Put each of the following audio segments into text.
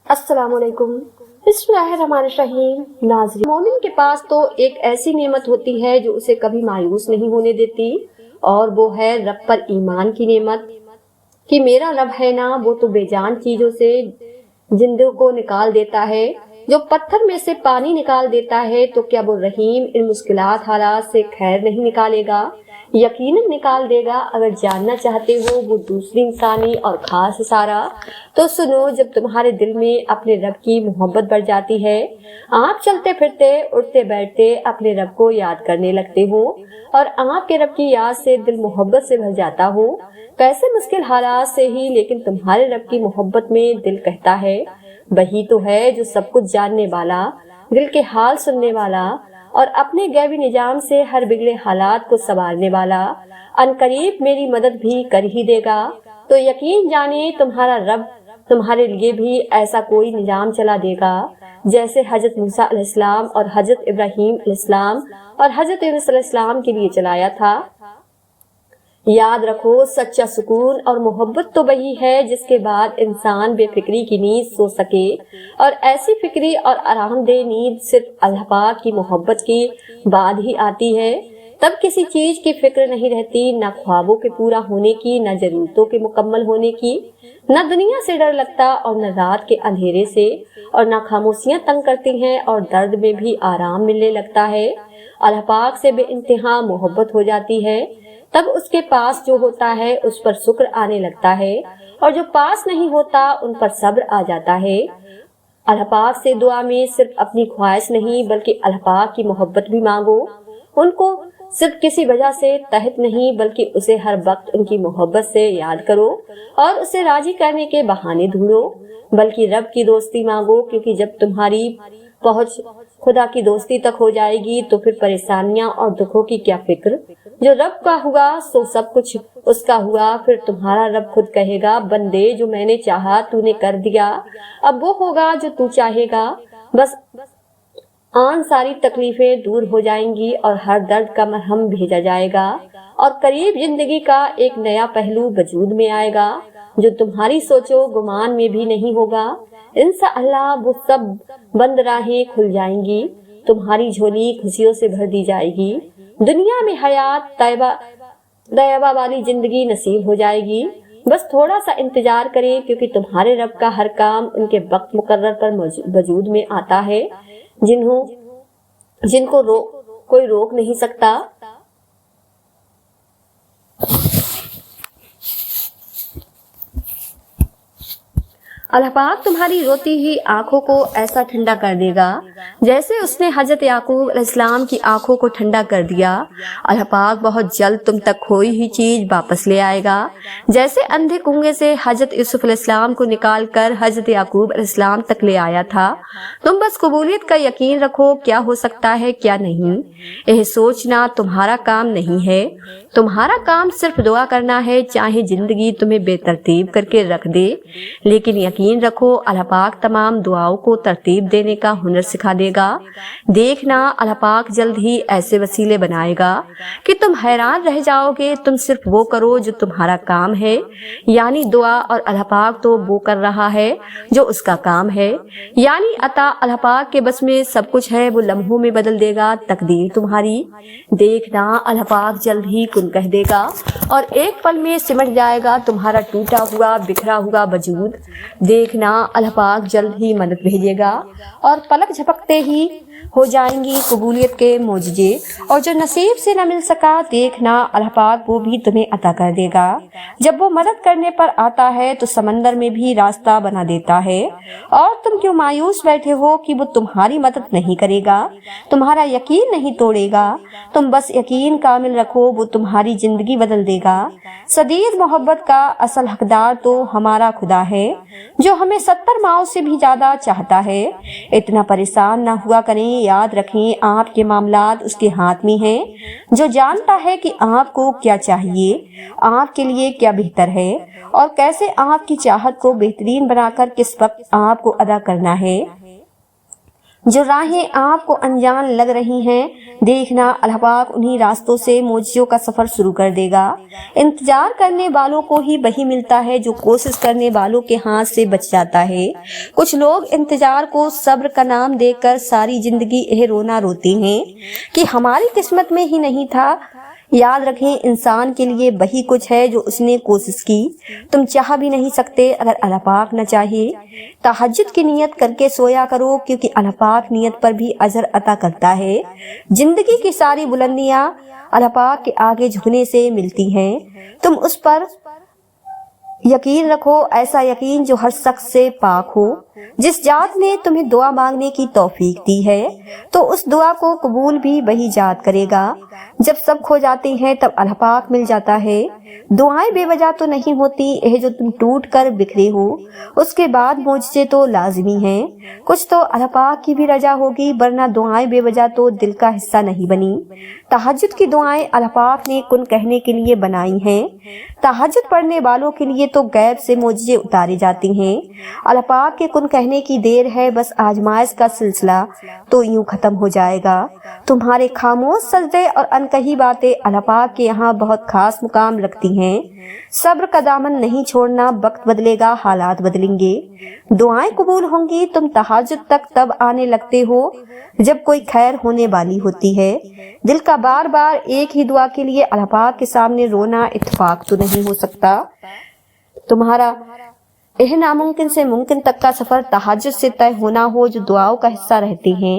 السلام علیکم۔ بسم اللہ الرحمن الرحیم۔ ناظرین، مومن کے پاس تو ایک ایسی نعمت ہوتی ہے جو اسے کبھی مایوس نہیں ہونے دیتی، اور وہ ہے رب پر ایمان کی نعمت کہ میرا رب ہے نا، وہ تو بے جان چیزوں سے زندوں کو نکال دیتا ہے۔ جو پتھر میں سے پانی نکال دیتا ہے تو کیا وہ رحیم ان مشکلات حالات سے خیر نہیں نکالے گا؟ یقیناً نکال دے گا۔ اگر جاننا چاہتے ہو وہ دوسری انسانی اور خاص اشارہ، تو سنو، جب تمہارے دل میں اپنے رب کی محبت بڑھ جاتی ہے، آپ چلتے پھرتے اٹھتے بیٹھتے اپنے رب کو یاد کرنے لگتے ہو، اور آپ کے رب کی یاد سے دل محبت سے بھر جاتا ہو، کیسے مشکل حالات سے ہی لیکن تمہارے رب کی محبت میں دل کہتا ہے، وہی تو ہے جو سب کچھ جاننے والا، دل کے حال سننے والا، اور اپنے غیبی نظام سے ہر بگڑے حالات کو سنوارنے والا، ان قریب میری مدد بھی کر ہی دے گا۔ تو یقین جانے تمہارا رب تمہارے لیے بھی ایسا کوئی نظام چلا دے گا جیسے حضرت موسیٰ علیہ السلام اور حضرت ابراہیم علیہ السلام اور حضرت یونس علیہ السلام کے لیے چلایا تھا۔ یاد رکھو، سچا سکون اور محبت تو وہی ہے جس کے بعد انسان بے فکری کی نیند سو سکے، اور ایسی فکری اور آرام دہ نیند صرف اللہ پاک کی محبت کے بعد ہی آتی ہے۔ تب کسی چیز کی فکر نہیں رہتی، نہ خوابوں کے پورا ہونے کی، نہ ضرورتوں کے مکمل ہونے کی، نہ دنیا سے ڈر لگتا اور نہ رات کے اندھیرے سے، اور نہ خاموشیاں تنگ کرتی ہیں اور درد میں بھی آرام ملنے لگتا ہے۔ اللہ پاک سے بے انتہا محبت ہو جاتی ہے، تب اس کے پاس جو ہوتا ہے اس پر شکر آنے لگتا ہے، اور جو پاس نہیں ہوتا ان پر صبر آ جاتا ہے۔ اللہ پاک سے دعا میں صرف اپنی خواہش نہیں بلکہ اللہ پاک کی محبت بھی مانگو۔ ان کو صرف کسی وجہ سے تحت نہیں بلکہ اسے ہر وقت ان کی محبت سے یاد کرو، اور اسے راضی کرنے کے بہانے ڈھونڈو، بلکہ رب کی دوستی مانگو، کیونکہ جب تمہاری پہنچ خدا کی دوستی تک ہو جائے گی تو پھر پریشانیاں اور دکھوں کی کیا فکر۔ جو رب کا ہوا سو سب کچھ اس کا ہوا۔ پھر تمہارا رب خود کہے گا، بندے جو میں نے چاہا تو نے کر دیا، اب وہ ہوگا جو تو چاہے گا۔ بس آن ساری تکلیفیں دور ہو جائیں گی اور ہر درد کا مرہم بھیجا جائے گا، اور قریب زندگی کا ایک نیا پہلو وجود میں آئے گا جو تمہاری سوچو گمان میں بھی نہیں ہوگا۔ انشاءاللہ وہ سب بند راہیں کھل جائیں گی، تمہاری جھولی خوشیوں سے بھر دی جائے گی، دنیا میں حیات طیبہ والی زندگی نصیب ہو جائے گی۔ بس تھوڑا سا انتظار کریں، کیونکہ تمہارے رب کا ہر کام ان کے وقت مقرر پر وجود میں آتا ہے، جن کو کوئی روک نہیں سکتا۔ اللہ پاک تمہاری روتی ہی آنکھوں کو ایسا ٹھنڈا کر دے گا جیسے اس نے حضرت یعقوب علیہ السلام کی آنکھوں کو ٹھنڈا کر دیا۔ اللہ پاک بہت جلد تم تک کھوئی ہوئی چیز واپس لے آئے گا، جیسے اندھے کنویں سے حضرت یوسف علیہ السلام کو نکال کر حضرت یعقوب علیہ السلام تک لے آیا تھا۔ تم بس قبولیت کا یقین رکھو، کیا ہو سکتا ہے کیا نہیں، یہ سوچنا تمہارا کام نہیں ہے۔ تمہارا کام صرف دعا کرنا ہے، چاہے زندگی تمہیں بے ترتیب کر کے رکھ دے، لیکن یقین رکھو اللہ پاک تمام دعاؤں کو ترتیب دینے کا ہنر سکھا دے گا۔ دیکھنا اللہ پاک جلد ہی ایسے وسیلے بنائے گا کہ تم حیران رہ جاؤ گے۔ تم صرف وہ کرو جو تمہارا کام ہے، یعنی دعا، اور اللہ پاک تو وہ کر رہا ہے جو اس کا کام ہے، یعنی عطا۔ اللہ پاک کے بس میں سب کچھ ہے، وہ لمحوں میں بدل دے گا تقدیر تمہاری۔ دیکھنا اللہ پاک جلد ہی کن کہہ دے گا اور ایک پل میں سمٹ جائے گا تمہارا ٹوٹا ہوا بکھرا ہوا وجود۔ دیکھنا اللہ پاک جلد ہی مدد بھیجے گا اور پلک جھپکتے ہی ہو جائیں گی قبولیت کے معجزے، اور جو نصیب سے نہ مل سکا دیکھنا اللہ پاک وہ بھی تمہیں عطا کر دے گا۔ جب وہ مدد کرنے پر آتا ہے تو سمندر میں بھی راستہ بنا دیتا ہے، اور تم کیوں مایوس بیٹھے ہو کہ وہ تمہاری مدد نہیں کرے گا، تمہارا یقین نہیں توڑے گا۔ تم بس یقین کامل رکھو، وہ تمہاری زندگی بدل دے گا۔ شدید محبت کا اصل حقدار تو ہمارا خدا ہے جو ہمیں 70 ماؤں سے بھی زیادہ چاہتا ہے۔ اتنا پریشان نہ ہوا کریں، یاد رکھیں آپ کے معاملات اس کے ہاتھ میں ہیں، جو جانتا ہے کہ آپ کو کیا چاہیے، آپ کے لیے کیا بہتر ہے، اور کیسے آپ کی چاہت کو بہترین بنا کر کس وقت آپ کو ادا کرنا ہے۔ जो राहें आपको अनजान लग रही हैं, देखना अल्लाह पाक उन्हीं रास्तों से मोजिज़ों का सफर शुरू कर देगा। इंतजार करने वालों को ही वही मिलता है जो कोशिश करने वालों के हाथ से बच जाता है। कुछ लोग इंतजार को सब्र का नाम देकर सारी जिंदगी यह रोना रोते हैं कि हमारी किस्मत में ही नहीं था। याद रखें, इंसान के लिए वही कुछ है जो उसने कोशिश की। तुम चाह भी नहीं सकते अगर अल्लाह पाक न चाहे। तहज्जुद की नियत करके सोया करो, क्योंकि अल्लाह पाक नियत पर भी अजर अता करता है। जिंदगी की सारी बुलंदियां अल्लाह पाक के आगे झुकने से मिलती हैं। तुम उस पर यकीन रखो, ऐसा यकीन जो हर शख्स से पाक हो। जिस जात ने तुम्हें दुआ मांगने की तौफीक दी है, तो उस दुआ को कबूल भी वही जात करेगा। जब सब खो जाते हैं तब अल्लाह पाक मिल जाता है। दुआएं बेवजह तो नहीं होती, यह जो तुम टूट कर बिखरे हो उसके बाद मोजिज़े तो लाजिमी हैं। कुछ तो अल्लाह पाक की भी रजा होगी, वरना दुआएं बेवजह तो दिल का हिस्सा नहीं बनी। तहज्जुद की दुआएं अल्लाह पाक ने कुन कहने के लिए बनाई हैं। तहज्जुद पढ़ने वालों के लिए तो गैब से मोजिज़े उतारे जाते हैं। अल्लाह पाक के कुन कहने की देर है, बस आजमाइश का सिलसिला तो यूं खत्म हो जाएगा। तुम्हारे खामोश सजदे और अनकही बातें अल्लाह पाक के यहाँ बहुत खास मुकाम रखती हैं। सब्र का दामन नहीं छोड़ना, वक्त बदलेगा, हालात बदलेंगे, दुआएं कबूल होंगी। तुम तहज्जुद तक तब आने लगते हो जब कोई खैर होने वाली होती है। दिल का बार बार एक ही दुआ के लिए अल्लाह पाक के सामने रोना इत्तेफाक तो नहीं हो सकता। तुम्हारा यह नामुमकिन से मुमकिन तक का सफर तहज्जुद से तय होना हो, जो दुआओं का हिस्सा रहते हैं।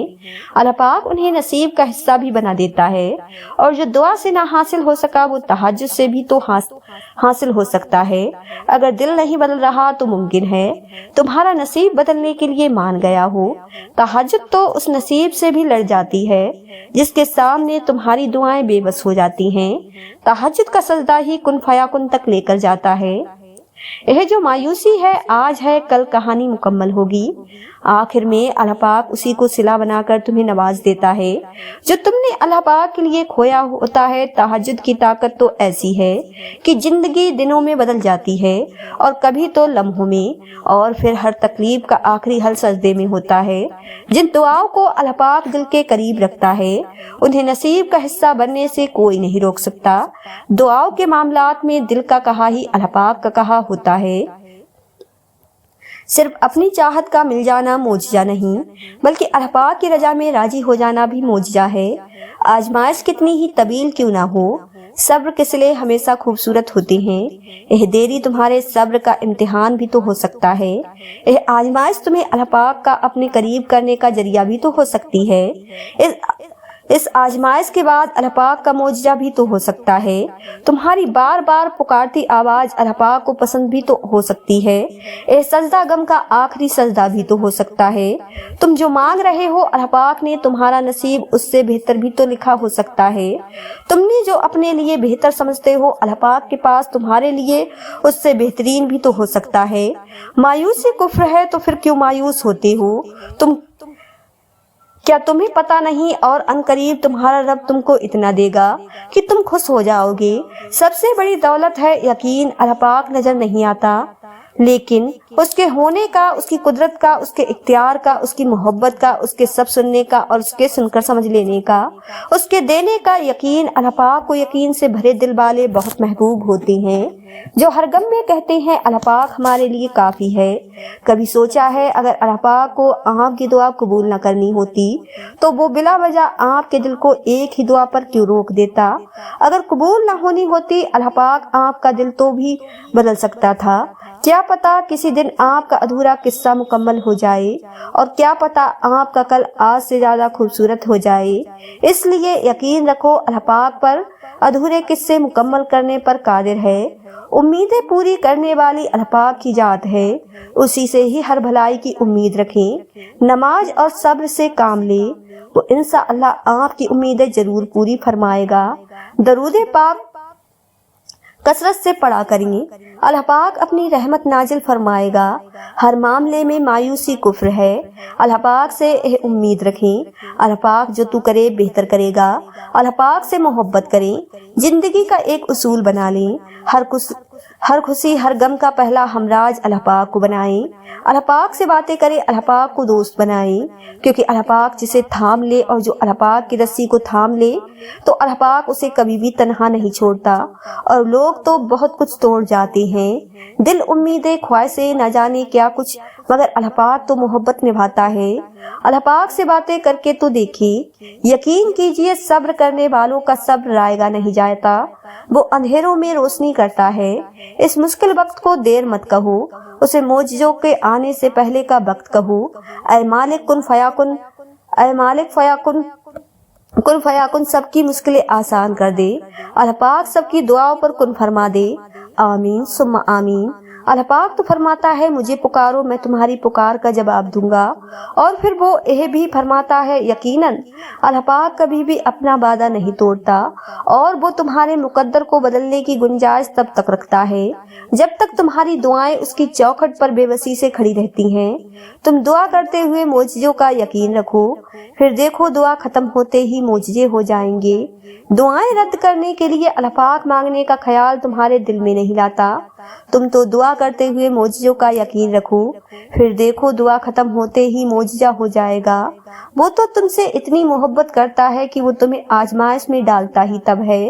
अल्लाह पाक उन्हें नसीब का हिस्सा भी बना देता है, और जो दुआ से ना हासिल हो सका वो तहज्जुद से भी तो हासिल हो सकता है। अगर दिल नहीं बदल रहा तो मुमकिन है तुम्हारा नसीब बदलने के लिए मान गया हो। तहज्जुद तो उस नसीब से भी लड़ जाती है जिसके सामने तुम्हारी दुआएं बेबस हो जाती हैं। तहज्जुद का सजदा ही कुन फयाकुन तक लेकर जाता है। यह जो मायूसी है आज है, कल कहानी मुकम्मल होगी। आखिर में अल्लाह पाक उसी को सिला बनाकर तुम्हें नवाज देता है जो तुमने अल्लाह पाक के लिए खोया होता है। तहज्जुद की ताकत तो ऐसी है कि जिंदगी दिनों में बदल जाती है, और कभी तो लम्हों में, और फिर हर तकलीफ का आखिरी हल सजदे में होता है। जिन दुआओं को अल्लाह पाक दिल के करीब रखता है उन्हें नसीब का हिस्सा बनने से कोई नहीं रोक सकता। दुआओं के मामलात में दिल का कहा ही अल्लाह पाक का कहा होता है। सिर्फ अपनी चाहत का मिल जाना मोजिज़ा नहीं, बल्कि अल्लाह पाक की रजा में राजी हो जाना भी मोजिज़ा है। आजमाइश कितनी ही तवील क्यों ना हो, सब्र के सिले हमेशा खूबसूरत होते हैं। यह देरी तुम्हारे सब्र का इम्तिहान भी तो हो सकता है। यह आजमाइश तुम्हें अल्लाह पाक का अपने करीब करने का जरिया भी तो हो सकती है। इस आजमाइश के बाद अल्लाह पाक का मोजिज़ा भी तो हो सकता है। तुम्हारी बार बार पुकारती आवाज अल्लाह पाक को पसंद भी तो हो सकती है। यह सजदा गम का आखिरी सजदा भी तो हो सकता है। तुम जो मांग रहे हो अल्लाह पाक ने तुम्हारा नसीब उससे बेहतर भी तो लिखा हो सकता है। तुमने जो अपने लिए बेहतर समझते हो अल्लाह पाक के पास तुम्हारे लिए उससे बेहतरीन भी तो हो सकता है। मायूसी कुफ्र है तो फिर क्यों मायूस होते हो? क्या तुम्हें पता नहीं और अनकरीब तुम्हारा रब तुमको इतना देगा कि तुम खुश हो जाओगे। सबसे बड़ी दौलत है यकीन। अल्लाह पाक नजर नहीं आता, लेकिन उसके होने का, उसकी कुदरत का, उसके इख्तियार का, उसकी मोहब्बत का, उसके सब सुनने का और उसके सुनकर समझ लेने का, उसके देने का यकीन। अल्लाह पाक को यकीन से भरे दिल वाले बहुत महबूब होते हैं, जो हर गम में कहते हैं अल्लाह पाक हमारे लिए काफी है। कभी सोचा है अगर अल्लाह पाक को आपकी दुआ कबूल न करनी होती तो वो बिला वजह आपके दिल को एक ही दुआ पर क्यों रोक देता? अगर कबूल न होनी होती अल्लाह पाक आपका दिल तो भी बदल सकता था। क्या पता किसी दिन आपका अधूरा किस्सा मुकम्मल हो जाए, और क्या पता आपका कल आज से ज्यादा खूबसूरत हो जाए। इसलिए यकीन रखो अल्लाह पाक पर, अधूरे किस्से मुकम्मल करने पर कादिर है। उम्मीदें पूरी करने वाली अल्लाह पाक की जात है, उसी से ही हर भलाई की उम्मीद रखें। नमाज और सब्र से काम ले, वो इंशाअल्लाह आपकी उम्मीदें जरूर पूरी फरमाएगा। दरूद पाक कसरत से पढ़ा करेंगे, अल्लाह पाक अपनी रहमत नाजिल फरमाएगा। हर मामले में मायूसी कुफ्र है, अल्लाह पाक से यह उम्मीद रखें। अल्लाह पाक जो तू करे बेहतर करेगा। अल्लाह पाक से मोहब्बत करें, जिंदगी का एक उसूल बना लें। हर खुशी हर गम का पहला हमराज अल्लाह पाक को बनाएं, अल्लाह पाक से बातें करें, अल्लाह पाक को दोस्त बनाएं, क्योंकि अल्लाह पाक जिसे थाम ले और जो अल्लाह पाक की रस्सी को थाम ले तो अल्लाह पाक उसे कभी भी तन्हा नहीं छोड़ता। और लोग तो बहुत कुछ तोड़ जाते हैं, दिल उम्मीदें ख्वाहिशें न जाने क्या कुछ, मगर अल्लाह पाक तो मोहब्बत निभाता है। अल्लाह पाक से बातें करके तो देखिए, यकीन कीजिए सब्र करने वालों का सब्र रायगा नहीं जाता, वो अंधेरों में रोशनी करता है। इस मुश्किल वक्त को देर मत कहो, उसे मौजों के आने से पहले का वक्त कहो। ऐ मालिक कुन फयाकुन, ऐ मालिक फयाकुन कुन फयाकुन सबकी मुश्किलें आसान कर दे। अल्लाह पाक सबकी दुआओं पर कुन फरमा दे। आमीन सुम्मा आमीन। अल्लाह पाक तो फरमाता है, मुझे पुकारो मैं तुम्हारी पुकार का जवाब दूंगा। और फिर वो यह भी फरमाता है, यकीनन अल्लाह पाक कभी भी अपना वादा नहीं तोड़ता और वो तुम्हारे मुकद्दर को बदलने की गुंजाइश तब तक रखता है जब तक तुम्हारी दुआएं उसकी चौखट पर बेबसी से खड़ी रहती हैं। तुम दुआ करते हुए मोजज़ों का यकीन रखो, फिर देखो दुआ खत्म होते ही मोजज़े हो जाएंगे। दुआएं रद्द करने के लिए अल्लाह पाक मांगने का ख्याल तुम्हारे दिल में नहीं लाता। तुम तो दुआ करते हुए मोजज़ों का यकीन रखो, फिर देखो दुआ खत्म होते ही मोजज़ा हो जाएगा। वो तो तुमसे इतनी मोहब्बत करता है कि वो तुम्हें आजमाइश में डालता ही तब है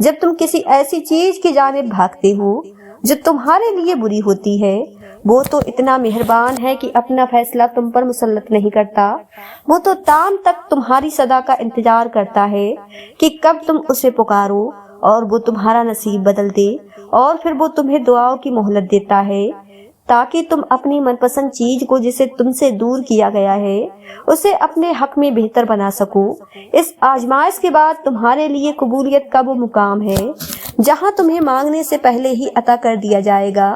जब तुम किसी ऐसी चीज की जानिब भागते हो जो तुम्हारे लिए बुरी होती है। वो तो इतना मेहरबान है कि अपना फैसला तुम पर मुसल्लत नहीं करता। वो तो ताम तक तुम्हारी सदा का इंतजार करता है कि कब तुम उसे पुकारो और वो तुम्हारा नसीब बदल दे, और फिर वो तुम्हें दुआओं की मोहलत देता है ताकि तुम अपनी मनपसंद चीज को जिसे तुमसे दूर किया गया है उसे अपने हक में बेहतर बना सको। इस आजमाइश के बाद तुम्हारे लिए कबूलियत का वो मुकाम है जहां तुम्हें मांगने से पहले ही अता कर दिया जाएगा।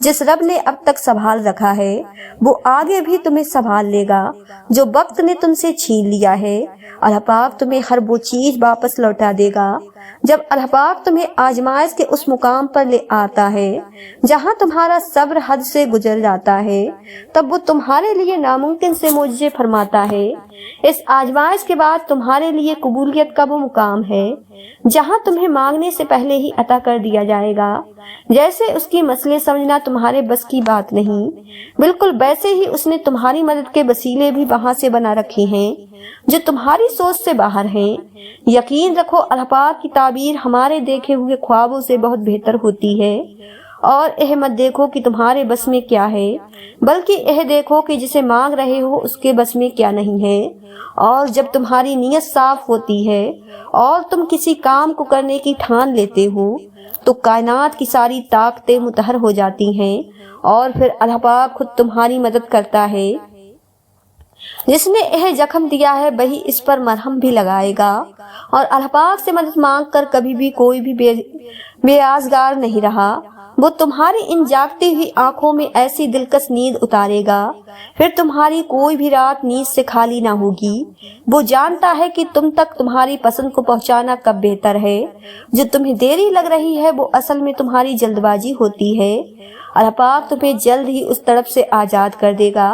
जिस रब ने अब तक संभाल रखा है वो आगे भी तुम्हें संभाल लेगा। जो वक्त ने तुमसे छीन लिया है अल्लाह पाक तुम्हें हर वो चीज वापस लौटा देगा। जब अल्लाह पाक तुम्हें आजमाइश के उस मुकाम पर ले आता है जहां तुम्हारा सब्र हद से गुजर जाता है, तब वो तुम्हारे लिए नामुमकिन से मोजज़े फरमाता है। इस आजमाइश के बाद तुम्हारे लिए कबूलियत का वो मुकाम है जहां तुम्हें मांगने से पहले ही अता कर दिया जाएगा। जैसे उसकी मसले समझना तुम्हारे बस की बात नहीं, बिल्कुल वैसे ही उसने तुम्हारी मदद के वसीले भी वहां से बना रखे हैं जो तुम्हारी सोच से बाहर हैं। यकीन रखो अल्लाह पाक की ताबीर हमारे देखे हुए ख्वाबों से बहुत बेहतर होती है। और यह मत देखो कि तुम्हारे बस में क्या है, बल्कि यह देखो कि जिसे मांग रहे हो उसके बस में क्या नहीं है। और जब तुम्हारी नीयत साफ होती है और तुम किसी काम को करने की ठान लेते हो तो कायनात की सारी ताकतें मुतहर हो जाती हैं और फिर अल्लाह पाक खुद तुम्हारी मदद करता है। जिसने यह जख्म दिया है वही इस पर मरहम भी लगाएगा। और अल्लाह पाक से मदद मांग कर कभी भी कोई भी बेआज़गार नहीं रहा। वो तुम्हारी इन जागती हुई आंखों में ऐसी दिलकश नींद उतारेगा, फिर तुम्हारी कोई भी रात नींद से खाली ना होगी। वो जानता है कि तुम तक तुम्हारी पसंद को पहुंचाना कब बेहतर है। जो तुम्हें देरी लग रही है वो असल में तुम्हारी जल्दबाजी होती है। अल्लाह पाक तुम्हें जल्द ही उस तड़प से आजाद कर देगा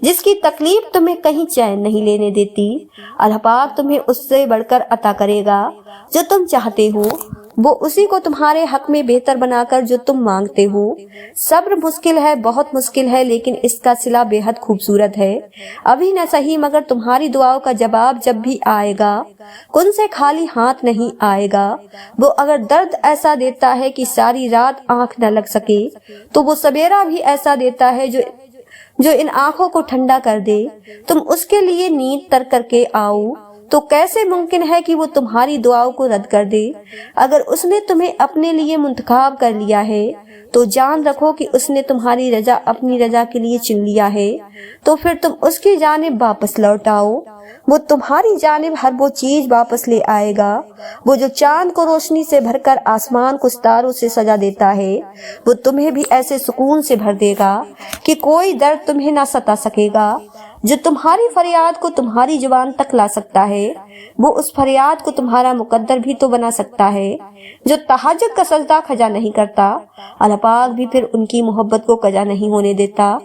जिसकी तकलीफ तुम्हें कहीं चैन नहीं लेने देती। अल्लाह पाक तुम्हें उससे बढ़कर अता करेगा जो तुम चाहते हो। वो उसी को तुम्हारे हक में बेहतर बनाकर जो तुम मांगते हो। सब्र मुश्किल है, बहुत मुश्किल है, लेकिन इसका सिला बेहद खूबसूरत है। अभी न सही मगर तुम्हारी दुआओं का जवाब जब भी आएगा कुन से खाली हाथ नहीं आएगा। वो अगर दर्द ऐसा देता है कि सारी रात आंख न लग सके तो वो सवेरा भी ऐसा देता है जो इन आंखों को ठंडा कर दे। तुम उसके लिए नींद तर करके आओ तो कैसे मुमकिन है कि वो तुम्हारी दुआओं को रद्द कर दे। अगर उसने तुम्हें अपने लिए मुंतखाब कर लिया है तो जान रखो कि उसने तुम्हारी रजा अपनी रजा के लिए चुन लिया है। तो फिर तुम उसकी जानिब वापस लौट आओ। वो तुम्हारी जानिब हर वो चीज वापस ले आएगा। वो जो चांद को रोशनी से भरकर आसमान को सितारों से सजा देता है वो तुम्हें भी ऐसे सुकून से भर देगा कि कोई दर्द तुम्हें ना सता सकेगा। जो तुम्हारी फरियाद को तुम्हारी जुबान तक ला सकता है वो उस फरियाद को तुम्हारा मुकद्दर भी तो बना सकता है। जो तहज्जुद का सजदा खजा नहीं करता अल्लाह पाक भी फिर उनकी मोहब्बत को कजा नहीं होने देता।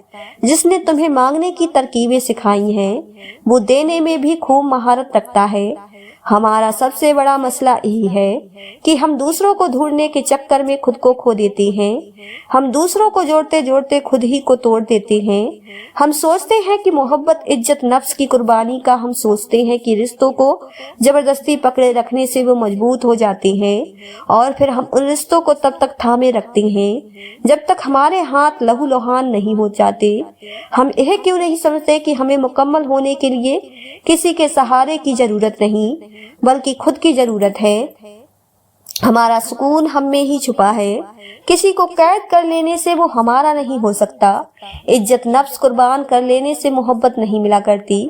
जिसने तुम्हें मांगने की तरकीबें सिखाई हैं वो देने में भी खूब महारत रखता है। हमारा सबसे बड़ा मसला यही है कि हम दूसरों को ढूंढने के चक्कर में खुद को खो देते हैं। हम दूसरों को जोड़ते जोड़ते खुद ही को तोड़ देते हैं। हम सोचते हैं कि मोहब्बत, इज्जत, नफ्स की कुर्बानी का, हम सोचते हैं कि रिश्तों को जबरदस्ती पकड़े रखने से वो मजबूत हो जाते हैं और फिर हम उन रिश्तों को तब तक थामे रखते हैं जब तक हमारे हाथ लहू लुहान नहीं हो जाते। हम यह क्यों नहीं समझते कि हमें मुकम्मल होने के लिए किसी के सहारे की जरूरत नहीं बल्कि खुद की जरूरत है। हमारा सुकून हम में ही छुपा है। किसी को कैद कर लेने से वो हमारा नहीं हो सकता। इज्जत, नफ्स कुर्बान कर लेने से मोहब्बत नहीं मिला करती।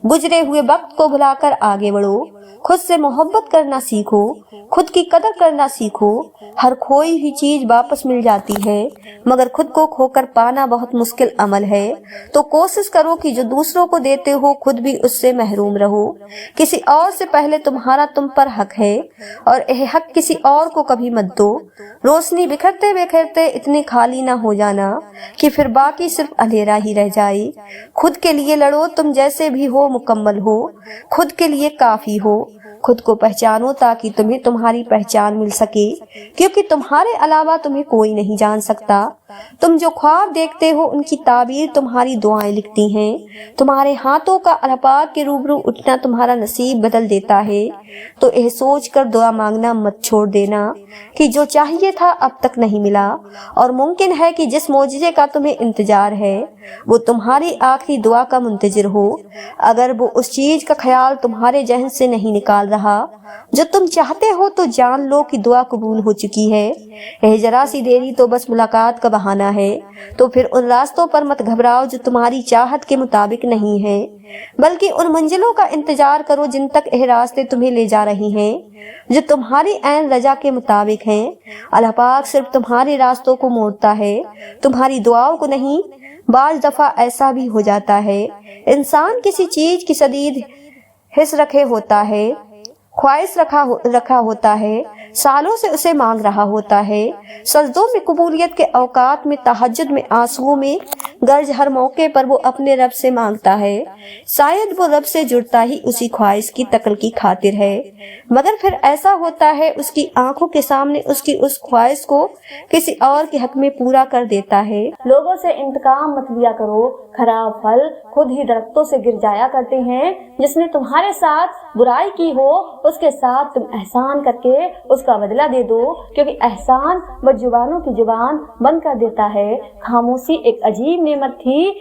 गुजरे हुए वक्त को भुलाकर आगे बढ़ो। खुद से मोहब्बत करना सीखो। खुद की कदर करना सीखो। हर खोई हुई चीज वापस मिल जाती है, मगर खुद को खोकर पाना बहुत मुश्किल अमल है। तो कोशिश करो कि जो दूसरों को देते हो खुद भी उससे महरूम रहो। किसी और से पहले तुम्हारा तुम पर हक है और यह हक किसी और को कभी मत दो। रोशनी बिखरते बिखरते इतने खाली ना हो जाना कि फिर बाकी सिर्फ अंधेरा ही रह जाए। खुद के लिए लड़ो, तुम जैसे भी हो मुकम्मल हो। खुद के लिए काफी हो। खुद को पहचानो ताकि तुम्हें तुम्हारी पहचान मिल सके, क्योंकि तुम्हारे अलावा तुम्हें कोई नहीं जान सकता। तुम जो ख्वाब देखते हो उनकी ताबीर तुम्हारी दुआएं लिखती हैं। तुम्हारे हाथों का अल्लाह पाक के रूबरू उठना तुम्हारा नसीब बदल देता है। तो यह सोच कर दुआ मांगना मत छोड़ देना कि जो चाहिए था अब तक नहीं मिला, और मुमकिन है कि जिस मौजज़े का तुम्हें इंतजार है वो तुम्हारी आखिरी दुआ का मुंतजिर हो। अगर वो उस चीज का ख्याल तुम्हारे जहन से नहीं निकाल रहा जो तुम चाहते हो, तो जान लो कि दुआ कबूल हो चुकी है। यह जरा सी देरी तो बस मुलाकात का बहाना है। तो फिर उन रास्तों पर मत घबराओ जो तुम्हारी चाहत के मुताबिक नहीं है, बल्कि उन मंजिलों का इंतजार करो जिन तक यह रास्ते तुम्हें ले जा रही हैं, जो तुम्हारी ऐन रजा के मुताबिक हैं। अल्लाह पाक सिर्फ तुम्हारे रास्तों को मोड़ता है, तुम्हारी दुआओं को नहीं। बाज दफा ऐसा भी हो जाता है, इंसान किसी चीज की शदीद हिस्स रखे होता है, ख्वाहिश रखा होता है, सालों से उसे मांग रहा होता है। सजदों में कबूलियत के औकात में, तहज्जुद में, आंसुओं में गर्ज, हर मौके पर वो अपने रब से मांगता है। शायद वो रब से जुड़ता ही उसी ख्वाहिश की तकल की खातिर है, मगर फिर ऐसा होता है उसकी आंखों के सामने उसकी उस ख्वाहिश को किसी और के हक में पूरा कर देता है। लोगों से इंतकाम मत लिया करो, खराब फल खुद ही दरख्तों से गिर जाया करते हैं। जिसने तुम्हारे साथ बुराई की हो उसके साथ तुम एहसान करके उसका बदला दे दो, क्योंकि एहसान बदजुबानों की जुबान बंद कर देता है। खामोशी एक अजीब नेमत थी,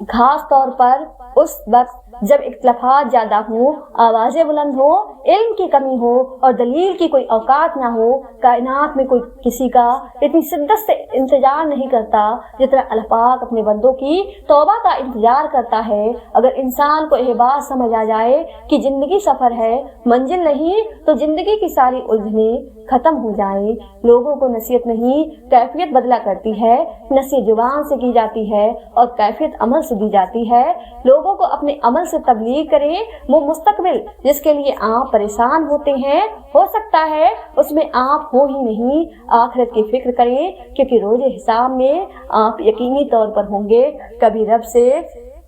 खास तौर पर उस वक्त जब इख्तिलाफात ज्यादा हो, आवाजें बुलंद हो, इल्म की कमी हो और दलील की कोई औकात ना हो। कायनात में कोई किसी का इतनी शिद्दत से इंतजार नहीं करता जितना अल्लाह पाक अपने बंदों की तौबा का इंतजार करता है। अगर इंसान को यह बात समझ आ जाए कि जिंदगी सफर है, मंजिल नहीं, तो जिंदगी की सारी उलझनें खत्म हो जाए। लोगों को नसीहत नहीं कैफियत बदला करती है। नसीहत जुबान से की जाती है और कैफियत अमल से दी जाती है। लोगों को अपने अमल से तबलीग करें। वो मुस्तकबिल जिसके लिए आप परेशान होते हैं, हो सकता है उसमें आप हो ही नहीं। आखिरत की फिक्र करें, क्योंकि रोजे हिसाब में आप यकीनी तौर पर होंगे। कभी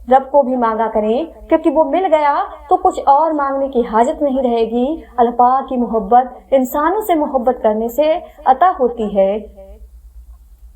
रब को भी मांगा करें, क्योंकि वो मिल गया तो कुछ और मांगने की हाजत नहीं रहेगी। अल्लाह पाक की मोहब्बत इंसानों से मोहब्बत करने से अता होती है।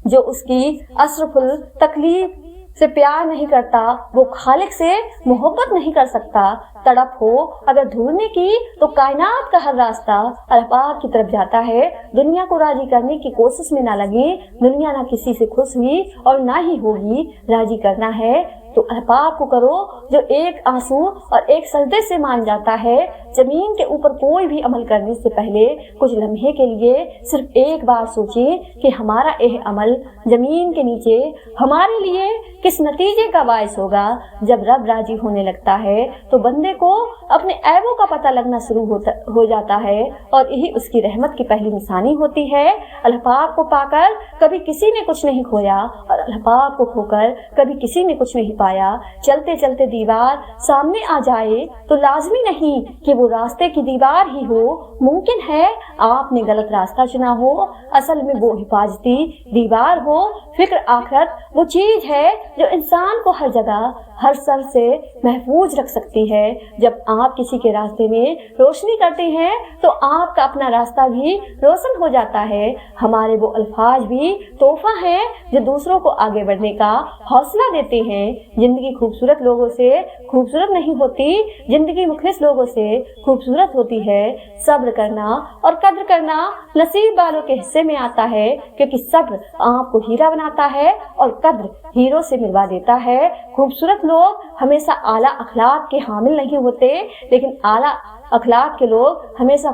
जो उसकी असरफुल तकलीफ से प्यार नहीं करता वो खालिक से मोहब्बत नहीं कर सकता। तड़प हो अगर ढूंढने की तो कायनात का हर रास्ता अल्लाह पाक की तरफ जाता है। दुनिया को राजी करने की कोशिश में ना लगे। दुनिया ना किसी से खुश हुई और ना ही होगी। राजी करना है तो अल्लाह पाक को करो, जो एक आंसू और एक सजदे से मान जाता है। जमीन के ऊपर कोई भी अमल करने से पहले कुछ लम्हे के लिए सिर्फ एक बार सोचें कि हमारा यह अमल जमीन के नीचे हमारे लिए किस नतीजे का बायस होगा। जब रब राजी होने लगता है तो बंदे को अपने ऐबों का पता लगना शुरू हो जाता है, और यही उसकी रहमत की पहली निशानी होती है। अल्लाह पाक को पाकर कभी किसी ने कुछ नहीं खोया और अल्लाह पाक को खोकर कभी किसी ने कुछ नहीं पाया। सिखाया। चलते चलते दीवार सामने आ जाए तो लाजमी नहीं कि वो रास्ते की दीवार ही हो, मुमकिन है आपने गलत रास्ता चुना हो, असल में वो हिफाजती दीवार हो। फिक्र आखिरत वो चीज है जो इंसान को हर जगह हर सर से महफूज रख सकती है। जब आप किसी के रास्ते में रोशनी करते हैं तो आपका अपना रास्ता भी रोशन हो जाता है। हमारे वो अल्फाज भी तोहफा है जो दूसरों को आगे बढ़ने का हौसला देते हैं। जिंदगी खूबसूरत लोगों से खूबसूरत नहीं होती, जिंदगी मुखलिस लोगों से खूबसूरत होती है। सब्र करना और कद्र करना नसीब वालों के हिस्से में आता है, क्योंकि सब्र आपको हीरा बनाता है और कद्र हीरो से मिलवा देता है। खूबसूरत लोग हमेशा आला अखलाक के हामिल नहीं होते, लेकिन आला अखलाक के लोग हमेशा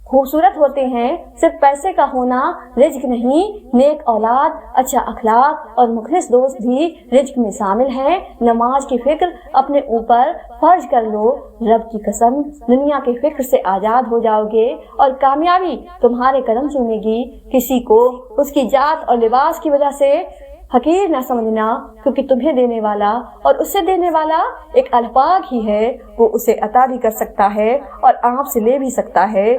खूबसूरत होते हैं। सिर्फ पैसे का होना रिज्क नहीं, नेक औलाद, अच्छा अखलाक और मुखलिस दोस्त भी रिज्क में शामिल हैं। नमाज की फिक्र अपने ऊपर फर्ज कर लो, रब की कसम दुनिया के फिक्र से आजाद हो जाओगे और कामयाबी तुम्हारे कदम चूमेगी। किसी को उसकी जात और लिबास की वजह से हकीर न समझना, क्योंकि तुम्हें देने वाला और उससे देने वाला एक अलपाक ही है। वो उसे अता भी कर सकता है और आपसे ले भी सकता है।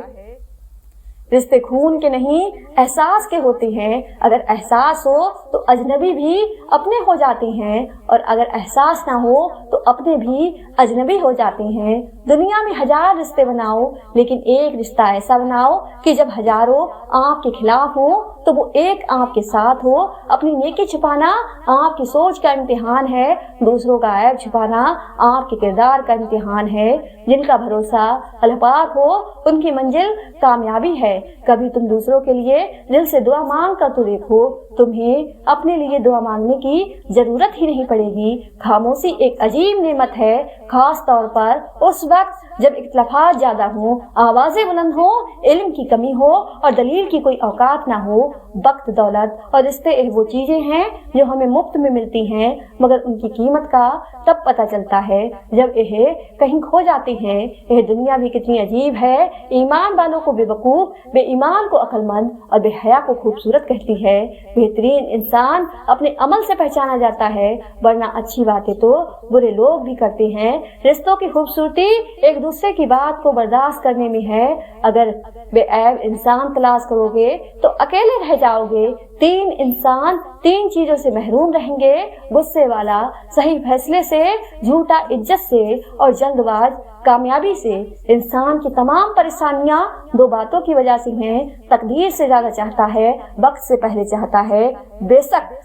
रिश्ते खून के नहीं एहसास के होते हैं। अगर एहसास हो तो अजनबी भी अपने हो जाते हैं, और अगर एहसास ना हो तो अपने भी अजनबी हो जाते हैं। दुनिया में हजार रिश्ते बनाओ, लेकिन एक रिश्ता ऐसा बनाओ कि जब हजारों आपके खिलाफ हो तो वो एक आपके साथ हो। अपनी नेकी छुपाना आपकी सोच का इम्तिहान है, दूसरों का ऐब छुपाना आपके किरदार का इम्तिहान है। जिनका भरोसा अल्लाह पाक हो उनकी मंजिल कामयाबी है। कभी तुम दूसरों के लिए दिल से दुआ मांग कर तो देखो, तुम्हें अपने लिए दुआ मांगने की जरूरत ही नहीं पड़ेगी। खामोशी एक अजीब नेमत है, खास तौर पर उस वक्त जब इख्तिलाफात ज्यादा हो, आवाजें बुलंद हो, इल्म की कमी हो और दलील की कोई औकात ना हो। वक्त, दौलत और रिश्ते वो चीजें हैं जो हमें मुफ्त में मिलती हैं, मगर उनकी कीमत का तब पता चलता है जब यह कहीं खो जाती हैं। यह दुनिया भी कितनी अजीब है। ईमान वालों को बेवकूफ, बेईमान को अक्लमंद और बेहया को खूबसूरत कहती है। बेहतरीन इंसान अपने अमल से पहचाना जाता है, वरना अच्छी बातें तो बुरे लोग भी करते हैं। रिश्तों की खूबसूरती एक दूसरे की बात को बर्दाश्त करने में है। अगर बेऐब इंसान तलाश करोगे तो अकेले रह जाओगे। तीन इंसान तीन चीजों से महरूम रहेंगे: गुस्से वाला सही फैसले से, झूठा इज्जत से और जल्दबाज कामयाबी से। इंसान की तमाम परेशानियां दो बातों की वजह से हैं: तकदीर से ज्यादा चाहता है, वक्त से पहले चाहता है। बेशक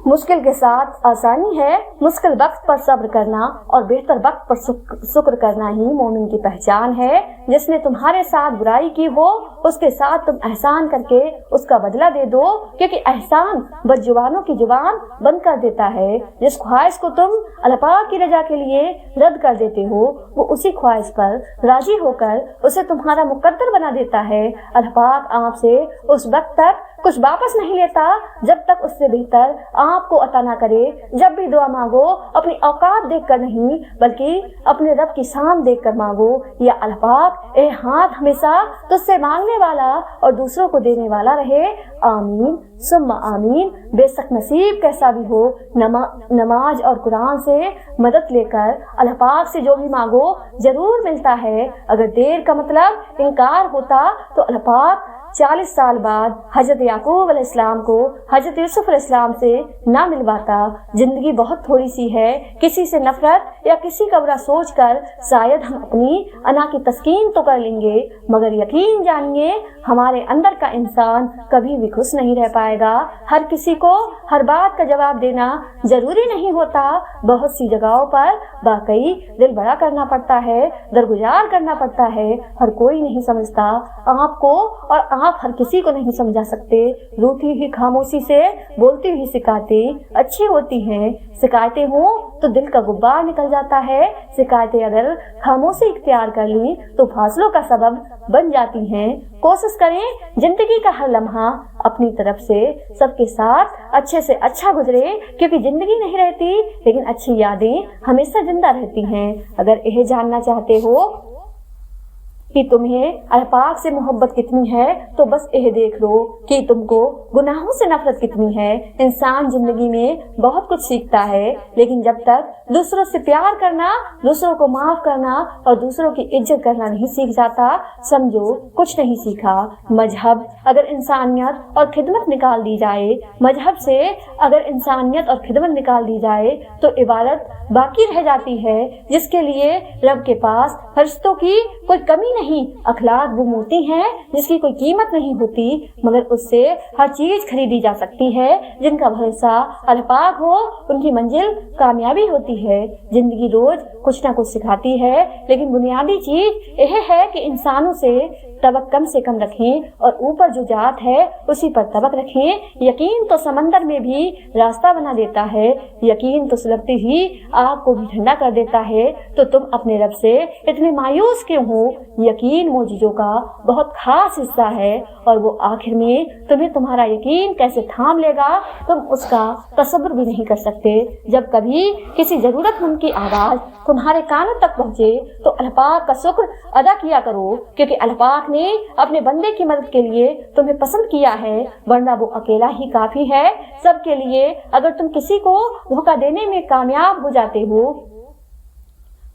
मुश्किल के साथ आसानी है, मुश्किल वक्त पर सब्र करना और बेहतर वक्त पर शुक्र करना ही मोमिन की पहचान है। जिसने तुम्हारे साथ बुराई की हो उसके साथ तुम एहसान करके उसका बदला दे दो, क्योंकि एहसान बदजुबानों की जुबान बंद कर देता है। जिस ख्वाहिश को तुम अल्लाह पाक की रजा के लिए रद्द कर देते हो, वो उसी ख्वाहिश पर राजी होकर उसे तुम्हारा मुकद्दर बना देता है। अल्लाह पाक आपसे उस वक्त तक कुछ वापस नहीं लेता जब तक उससे बेहतर आपको अता ना करे। जब भी दुआ मांगो अपनी औकात देखकर नहीं, बल्कि अपने रब की शान देखकर मांगो। या अल्लाह पाक ए हाथ हमेशा तुझसे मांगने वाला और दूसरों को देने वाला रहे। आमीन सुम्मा आमीन। बेशक नसीब कैसा भी हो, नमाज और कुरान से मदद लेकर अल्लाह पाक से जो भी मांगो जरूर मिलता है। अगर देर का मतलब इनकार होता तो अल्लाह पाक 40 साल बाद हजरत याकूब अलैहिस्सलाम को हजरत यूसुफ अलैहिस्सलाम से ना मिलवाता। जिंदगी बहुत थोड़ी सी है, किसी से नफरत या किसी का बुरा सोच कर शायद हम अपनी अना की तस्कीन तो कर लेंगे, मगर यकीन जानिए हमारे अंदर का इंसान कभी भी खुश नहीं रह पाएगा। हर किसी को हर बात का जवाब देना जरूरी नहीं होता। बहुत सी जगहों पर वाकई दिल बड़ा करना पड़ता है, दरगुजार करना पड़ता है। हर कोई नहीं समझता आपको और आप हर किसी को नहीं समझा सकते। रूठी हुई खामोशी से बोलती हुई शिकायतें अच्छी होती हैं। शिकायतें हो तो दिल का गुब्बार निकल जाता है। शिकायतें अगर खामोशी इख्तियार कर ली तो फासलों का सबब बन जाती हैं। कोशिश करें जिंदगी का हर लम्हा अपनी तरफ से सबके साथ अच्छे से अच्छा गुजरे, क्योंकि जिंदगी नहीं रहती लेकिन अच्छी यादें हमेशा जिंदा रहती हैं। अगर यह जानना चाहते हो کہ تمہیں اللہ پاک سے محبت کتنی ہے تو بس یہ دیکھ لو کہ تم کو گناہوں سے نفرت کتنی ہے۔ انسان زندگی میں بہت کچھ سیکھتا ہے، لیکن جب تک دوسروں سے پیار کرنا، دوسروں کو معاف کرنا اور دوسروں کی عزت کرنا نہیں سیکھ جاتا، سمجھو کچھ نہیں سیکھا۔ مذہب اگر انسانیت اور خدمت نکال دی جائے، مذہب سے اگر انسانیت اور خدمت نکال دی جائے تو عبادت باقی رہ جاتی ہے، جس کے لیے رب کے پاس فرشتوں کی کوئی کمی نہیں، اخلاق وہ موتی ہیں جس کی کوئی قیمت نہیں ہوتی، مگر اس سے ہر چیز خریدی جا سکتی ہے۔ جن کا بھروسہ اللہ پاک ہو ان کی منزل کامیابی ہوتی ہے۔ زندگی روز کچھ نہ کچھ سکھاتی ہے، لیکن بنیادی چیز یہ ہے کہ انسانوں سے طبق کم سے کم رکھیں اور اوپر جو ذات ہے اسی پر طبق رکھیں۔ یقین تو سمندر میں بھی راستہ بنا دیتا ہے، یقین تو سلگتی ہی آگ کو بھی ٹھنڈا کر دیتا ہے، تو تم اپنے رب سے اتنے مایوس کیوں ہو؟ یقین معجزوں کا بہت خاص حصہ ہے، اور وہ آخر میں تمہیں تمہارا یقین کیسے تھام لے گا تم اس کا تصور بھی نہیں کر سکتے۔ جب کبھی کسی ضرورت مند کی آواز تمہارے کانوں تک پہنچے تو اللہ پاک کا شکر ادا کیا کرو، کیونکہ اللہ پاک نے اپنے بندے کی مدد کے لیے تمہیں پسند کیا ہے، ورنہ وہ اکیلا ہی کافی ہے سب کے لیے۔ اگر تم کسی کو دھوکہ دینے میں کامیاب ہو جاتے ہو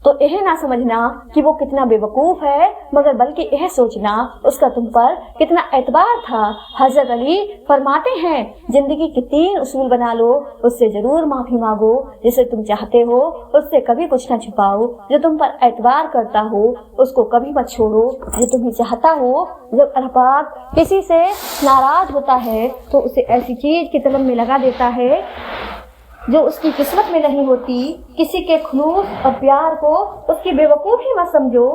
تو یہ نہ سمجھنا کہ وہ کتنا بے وقوف ہے، مگر بلکہ یہ سوچنا اس کا تم پر کتنا اعتبار تھا۔ حضرت علی فرماتے ہیں، زندگی کے 3 اصول بنا لو، اس سے ضرور معافی مانگو، جسے تم چاہتے ہو اس سے کبھی کچھ نہ چھپاؤ، جو تم پر اعتبار کرتا ہو اس کو کبھی مت چھوڑو، جو تمہیں چاہتا ہو۔ جب اللہ پاک کسی سے ناراض ہوتا ہے تو اسے ایسی چیز کی طلب میں لگا دیتا ہے جو اس کی قسمت میں نہیں ہوتی۔ کسی کے خلوص اور پیار کو اس کی بے وقوفی مت سمجھو،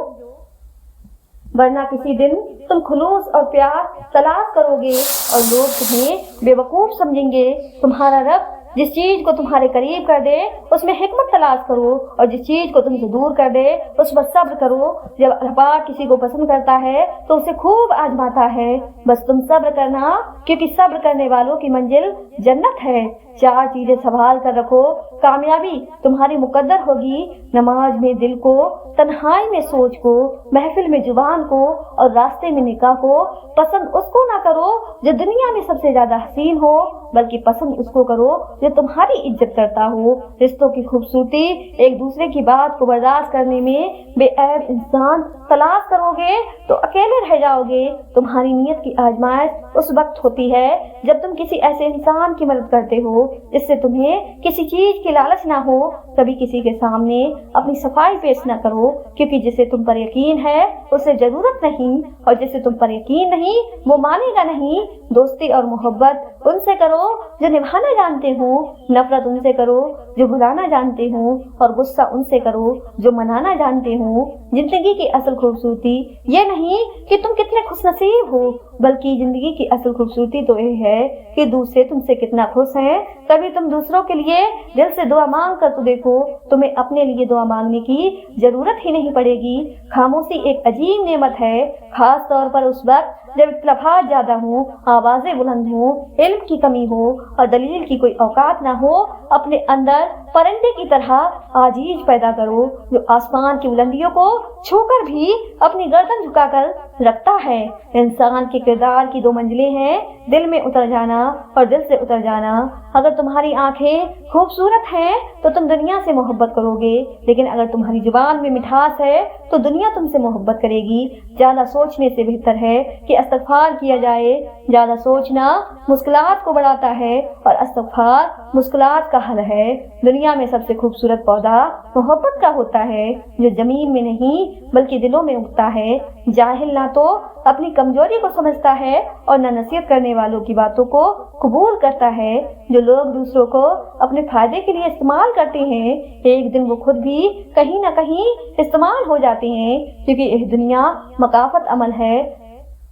ورنہ کسی دن تم خلوص اور پیار تلاش کرو گے اور لوگ تمہیں بے وقوف سمجھیں گے۔ تمہارا رب جس چیز کو تمہارے قریب کر دے اس میں حکمت تلاش کرو، اور جس چیز کو تم سے دور کر دے اس پر صبر کرو۔ جب اللہ پاک کسی کو پسند کرتا ہے تو اسے خوب آزماتا ہے، بس تم صبر کرنا، کیونکہ صبر کرنے والوں کی منزل جنت ہے۔ 4 چیزیں سنبھال کر رکھو، کامیابی تمہاری مقدر ہوگی۔ نماز میں دل کو، تنہائی میں سوچ کو، محفل میں زبان کو اور راستے میں نکاح کو۔ پسند اس کو نہ کرو جو دنیا میں سب سے زیادہ حسین ہو، بلکہ پسند اس کو کرو جو تمہاری عزت کرتا ہو۔ رشتوں کی خوبصورتی ایک دوسرے کی بات کو برداشت کرنے میں بے عیب انسان تلاش کرو گے تو اکیلے رہ جاؤ گے۔ تمہاری نیت کی آزمائش اس وقت ہوتی ہے جب تم کسی ایسے انسان کی مدد کرتے ہو جس سے تمہیں کسی چیز کی لالچ نہ ہو۔ کبھی کسی کے سامنے اپنی صفائی پیش نہ کرو، کیونکہ جسے تم پر یقین ہے اسے ضرورت نہیں، اور جسے تم پر یقین نہیں وہ مانے گا نہیں۔ دوستی اور محبت ان سے کرو جو نبھانا جانتے ہوں، نفرت ان سے کرو جو بھلانا جانتے ہوں، اور غصہ ان سے کرو جو منانا جانتے ہوں۔ زندگی کی اصل خوبصورتی یہ نہیں کہ تم کتنے خوش نصیب ہو، بلکہ زندگی کی اصل خوبصورتی تو یہ ہے کہ دوسرے تم سے کتنا خوش ہیں۔ کبھی تم دوسروں کے لیے دل سے دعا مانگ کر تو دیکھو، تمہیں اپنے لیے دعا مانگنے کی ضرورت ہی نہیں پڑے گی۔ خاموشی ایک عجیب نعمت ہے، خاص طور پر اس وقت جب اختلافات زیادہ ہوں، آوازیں بلند ہوں، علم کی کمی ہو اور دلیل کی کوئی اوقات نہ ہو۔ اپنے اندر پرندے کی طرح عاجز پیدا کرو جو آسمان کی بلندیوں کو چھو کر بھی اپنی گردن جھکا کر رکھتا ہے۔ انسان کے کردار کی 2 منزلیں ہیں، دل میں اتر جانا اور دل سے اتر جانا۔ اگر تمہاری آنکھیں خوبصورت ہیں تو تم دنیا سے محبت کرو گے، لیکن اگر تمہاری زبان میں مٹھاس ہے تو دنیا تم سے محبت کرے گی۔ زیادہ سوچنے سے بہتر ہے کہ استغفار کیا جائے۔ زیادہ سوچنا مشکلات کو بڑھاتا ہے اور استغفار مشکلات کا حل ہے۔ دنیا میں سب سے خوبصورت پودا محبت کا ہوتا ہے، جو زمین میں نہیں بلکہ دلوں میں اگتا ہے۔ جاہل نہ تو اپنی کمزوری کو سمجھتا ہے اور نہ نصیحت کرنے والوں کی باتوں کو قبول کرتا ہے۔ جو لوگ دوسروں کو اپنے فائدے کے لیے استعمال کرتے ہیں، ایک دن وہ خود بھی کہیں نہ کہیں استعمال ہو جاتے ہیں، کیونکہ یہ دنیا مکافات عمل ہے۔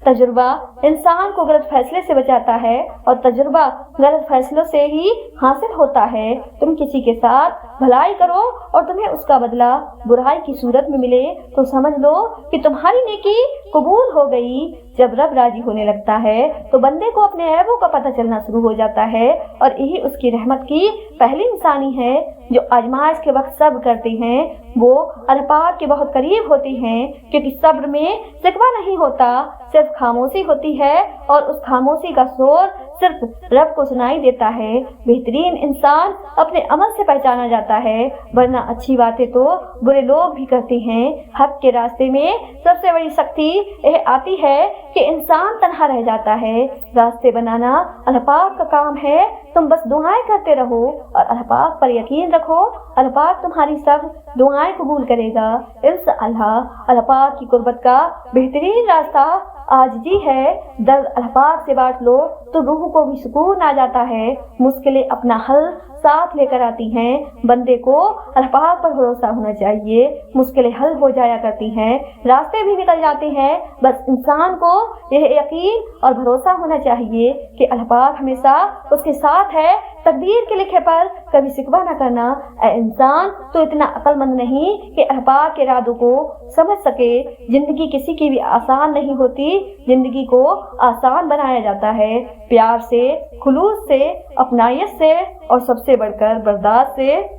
तजुर्बा इंसान को गलत फैसले से बचाता है और तजुर्बा गलत फैसलों से ही हासिल होता है। तुम किसी के साथ भलाई करो और तुम्हें उसका बदला बुराई की सूरत में मिले तो समझ लो कि तुम्हारी नेकी कबूल हो गई। जब रब राजी होने लगता है तो बंदे को अपने ऐबों का पता चलना शुरू हो जाता है और यही उसकी रहमत की पहली निशानी है। जो आजमाइश के वक्त सब्र करते हैं वो अल्लाह पाक के बहुत करीब होते हैं, क्योंकि सब्र में शिकवा नहीं होता, सिर्फ खामोशी होती है और उस खामोशी का शोर सिर्फ रब को सुनाई देता है। बेहतरीन इंसान अपने अमल से पहचाना जाता है, वरना अच्छी बातें तो बुरे लोग भी करते हैं। हक के रास्ते में सबसे बड़ी सख्ती यह आती है कि इंसान तन्हा रह जाता है। रास्ते बनाना अल्लाह पाक का काम है, तुम बस दुआएं करते रहो और अल्लाह पाक पर यकीन रखो। अल्लाह पाक तुम्हारी सब दुआएं कबूल करेगा इंशाअल्लाह। अल्लाह पाक की कुर्बत का बेहतरीन रास्ता आजिज़ी है। दर्द अल्लाह पाक से बांट लो तो रूह को भी सुकून आ जाता है। मुश्किलें अपना हल साथ लेकर आती हैं। बंदे को अल्लाह पाक पर भरोसा होना चाहिए, मुश्किलें हल हो जाया करती हैं, रास्ते भी निकल जाते हैं। बस इंसान को यह यकीन और भरोसा होना चाहिए कि अल्लाह पाक हमेशा उसके साथ है। तकदीर के लिखे पर कभी शिकवा न करना। ऐ इंसान तो इतना अक्लमंद नहीं कि अल्लाह पाक के इरादों को समझ सके। जिंदगी किसी की भी आसान नहीं होती, जिंदगी को आसान बनाया जाता है प्यार से, खुलूस से, अपनायत से और सबसे बढ़कर बर्दाश्त से।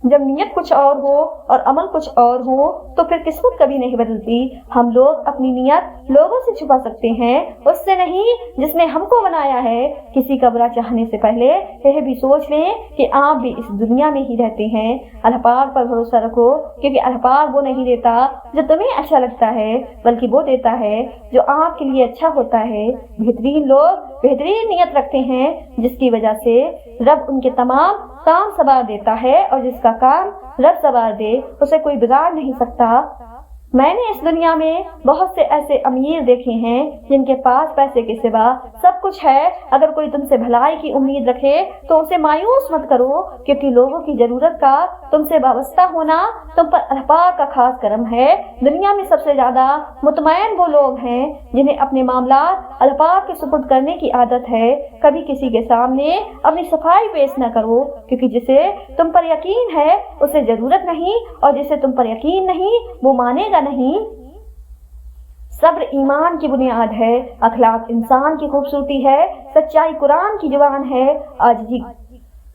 जब नीयत कुछ और हो और अमल कुछ और हो तो फिर किस्मत कभी नहीं बदलती। हम लोग अपनी नीयत लोगों से छुपा सकते हैं, उससे नहीं जिसने हमको बनाया है। किसी का बुरा चाहने से पहले यह भी सोच लें कि आप भी इस दुनिया में ही रहते हैं। अल्लाह पाक पर भरोसा रखो, क्योंकि अल्लाह पाक वो नहीं देता जो तुम्हें अच्छा लगता है, बल्कि वो देता है जो आपके लिए अच्छा होता है। बेहतरीन लोग बेहतरीन नीयत रखते हैं, जिसकी वजह से रब उनके तमाम काम सवार देता है और जिसका काम रब सवार दे उसे कोई बिगाड़ नहीं सकता। मैंने इस दुनिया में बहुत से ऐसे अमीर देखे हैं जिनके पास पैसे के सिवा सब कुछ है। अगर कोई तुमसे भलाई की उम्मीद रखे तो उसे मायूस मत करो, क्योंकि लोगों की जरूरत का तुमसे वाबस्ता होना तुम पर अल्लाह पाक का खास करम है। दुनिया में सबसे ज्यादा मुतमईन वो लोग हैं जिन्हें अपने मामला अल्लाह पाक के सुपुर्द करने की आदत है। कभी किसी के सामने अपनी सफाई पेश न करो, क्योंकि जिसे तुम पर यकीन है उसे जरूरत नहीं, और जिसे तुम पर यकीन नहीं वो मानेगा नहीं। सब्र ईमान की बुनियाद है, अखलाक इंसान की खूबसूरती है, सच्चाई कुरान की जुबान है, आजिज़ी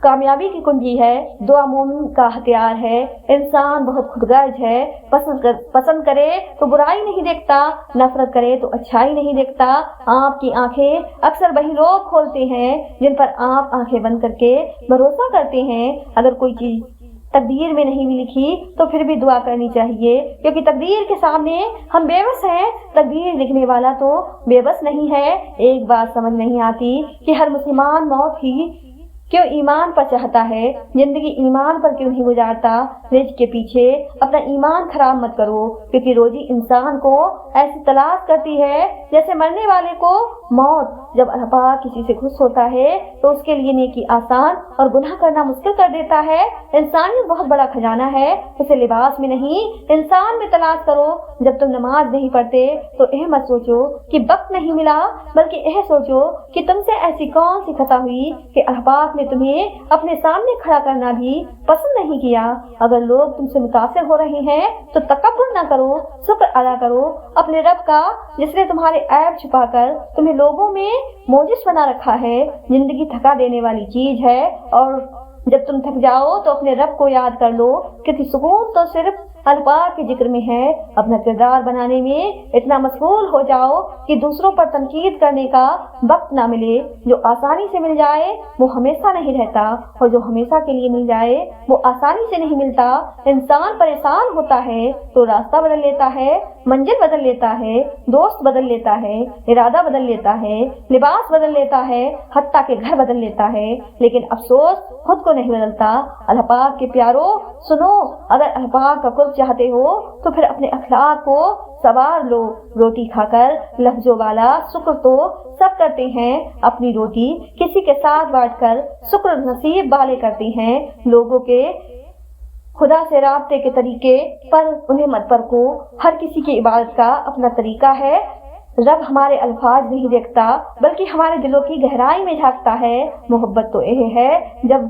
कामयाबी की कुंजी है, दुआ मोमिन का हथियार है। इंसान बहुत खुदगर्ज है, पसंद करे तो बुराई नहीं देखता, नफरत करे तो अच्छाई नहीं देखता। आपकी आंखें अक्सर वही लोग खोलते हैं जिन पर आप आंखें बंद करके भरोसा करते हैं। अगर कोई चीज तकदीर में नहीं भी लिखी तो फिर भी दुआ करनी चाहिए, क्योंकि तकदीर के सामने हम बेबस हैं। तकदीर लिखने वाला तो बेबस नहीं है। एक बात समझ नहीं आती कि हर मुसलमान मौत ही क्यों ईमान पर चाहता है, जिंदगी ईमान पर क्यों नहीं गुजारता। रिज़्क़ के पीछे अपना ईमान खराब मत करो, क्योंकि रोजी इंसान को ऐसी तलाश करती है जैसे मरने वाले को मौत। जब अल्लाह पाक किसी से खुश होता है तो उसके लिए नेकी आसान और गुनाह करना मुश्किल कर देता है। इंसानियत बहुत बड़ा खजाना है, उसे लिबास में नहीं इंसान में तलाश करो। जब तुम नमाज नहीं पढ़ते तो यह मत सोचो कि वक्त नहीं मिला, बल्कि यह सोचो कि तुमसे ऐसी कौन सी खता हुई कि अल्लाह पाक ने तुम्हें अपने सामने खड़ा करना भी पसंद नहीं किया। अगर लोग तुमसे मुतासिर हो रहे हैं तो तकब्बुर न करो, शुक्र अदा करो अपने रब का, जिसने तुम्हारे ऐब छुपाकर तुम्हें लोगों में मोजिस बना रखा है। जिंदगी थका देने वाली चीज है, और जब तुम थक जाओ तो अपने रब को याद कर लो, क्योंकि सुकून तो सिर्फ अल्लाह पाक के जिक्र में है। अपना किरदार बनाने में इतना मशगूल हो जाओ कि दूसरों पर तनकीद करने का वक्त ना मिले। जो आसानी से मिल जाए वो हमेशा नहीं रहता, और जो हमेशा के लिए मिल जाए वो आसानी से नहीं मिलता। इंसान परेशान होता है तो रास्ता बदल लेता है, मंजिल बदल लेता है, दोस्त बदल लेता है, इरादा बदल लेता है, लिबास बदल लेता है, हत्ता के घर बदल लेता है, लेकिन अफसोस खुद को नहीं बदलता। अल्लाह पाक के प्यारो सुनो, अगर अल्लाह पाक का कुर्ब चाहते हो तो फिर अपने अखलाक को सवार लो। रोटी खाकर लफ्जों वाला शुक्र तो सब करते हैं, अपनी रोटी किसी के साथ बांटकर शुक्र नसीब वाले करते हैं। लोगों के खुदा से राब्ते के तरीके पर उन्हें मत परखो, हर किसी की इबादत का अपना तरीका है। رب ہمارے الفاظ نہیں دیکھتا بلکہ ہمارے دلوں کی گہرائی میں جھانکتا ہے۔ محبت تو یہ ہے جب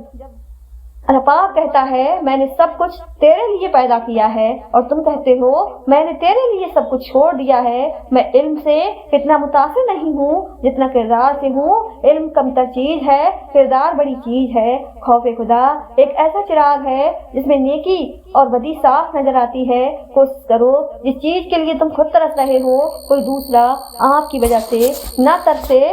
اللہ پاک کہتا ہے میں نے سب کچھ تیرے لیے پیدا کیا ہے اور تم کہتے ہو میں نے تیرے لیے سب کچھ چھوڑ دیا ہے۔ میں علم سے اتنا متاثر نہیں ہوں جتنا کردار سے ہوں۔ علم کمتر چیز ہے، کردار بڑی چیز ہے۔ خوف خدا ایک ایسا چراغ ہے جس میں نیکی اور بدی صاف نظر آتی ہے۔ کوشش کرو جس چیز کے لیے تم خود ترس رہے ہو کوئی دوسرا آپ کی وجہ سے نہ ترسے۔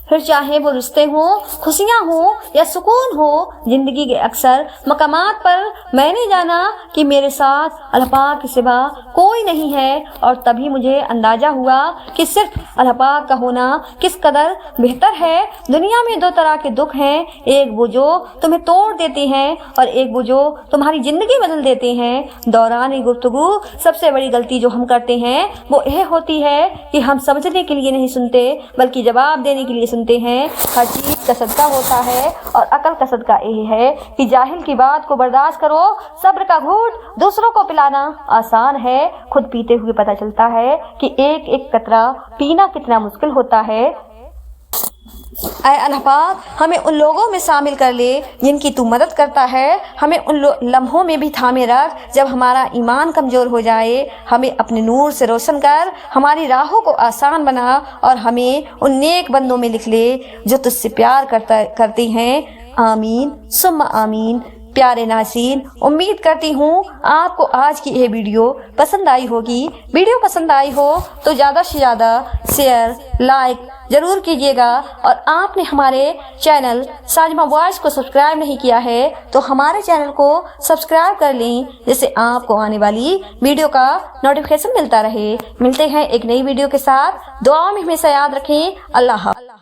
پھر چاہے وہ رشتے ہوں، خوشیاں ہوں یا سکون ہو، زندگی کے اکثر مقامات پر میں نے جانا کہ میرے ساتھ اللہ پاک کے سوا کوئی نہیں ہے، اور تبھی مجھے اندازہ ہوا کہ صرف اللہ پاک کا ہونا کس قدر بہتر ہے۔ دنیا میں دو طرح کے دکھ ہیں، ایک وہ جو تمہیں توڑ دیتے ہیں اور ایک وہ جو تمہاری زندگی بدل دیتے ہیں۔ دوران گفتگو سب سے بڑی غلطی جو ہم کرتے ہیں وہ یہ ہوتی ہے کہ ہم سمجھنے کے لیے نہیں سنتے بلکہ جواب دینے کے لیے سنتے ہیں۔ ہر چیز کا صدقہ ہوتا ہے اور عقل کا صدقہ یہ ہے کہ جاہل کی بات کو برداشت کرو۔ صبر کا گھونٹ دوسروں کو پلانا آسان ہے، خود پیتے ہوئے پتہ چلتا ہے کہ ایک ایک قطرہ پینا کتنا مشکل ہوتا ہے۔ اے اللہ پاک ہمیں ان لوگوں میں شامل کر لے جن کی تو مدد کرتا ہے۔ ہمیں ان لمحوں میں بھی تھامے رکھ جب ہمارا ایمان کمزور ہو جائے۔ ہمیں اپنے نور سے روشن کر ہماری راہوں کو آسان بنا اور ہمیں ان نیک بندوں میں لکھ لے جو تجھ سے پیار کرتے ہیں۔ آمین ثم آمین۔ پیارے ناظرین، امید کرتی ہوں آپ کو آج کی یہ ویڈیو پسند آئی ہوگی۔ ویڈیو پسند آئی ہو تو زیادہ سے زیادہ شیئر لائک ضرور کیجیے گا، اور آپ نے ہمارے چینل ساجمہ وائس کو سبسکرائب نہیں کیا ہے تو ہمارے چینل کو سبسکرائب کر لیں جس سے آپ کو آنے والی ویڈیو کا نوٹیفیکیشن ملتا رہے۔ ملتے ہیں ایک نئی ویڈیو کے ساتھ، دعا میں ہمیشہ یاد رکھیں۔ اللہ حافظ۔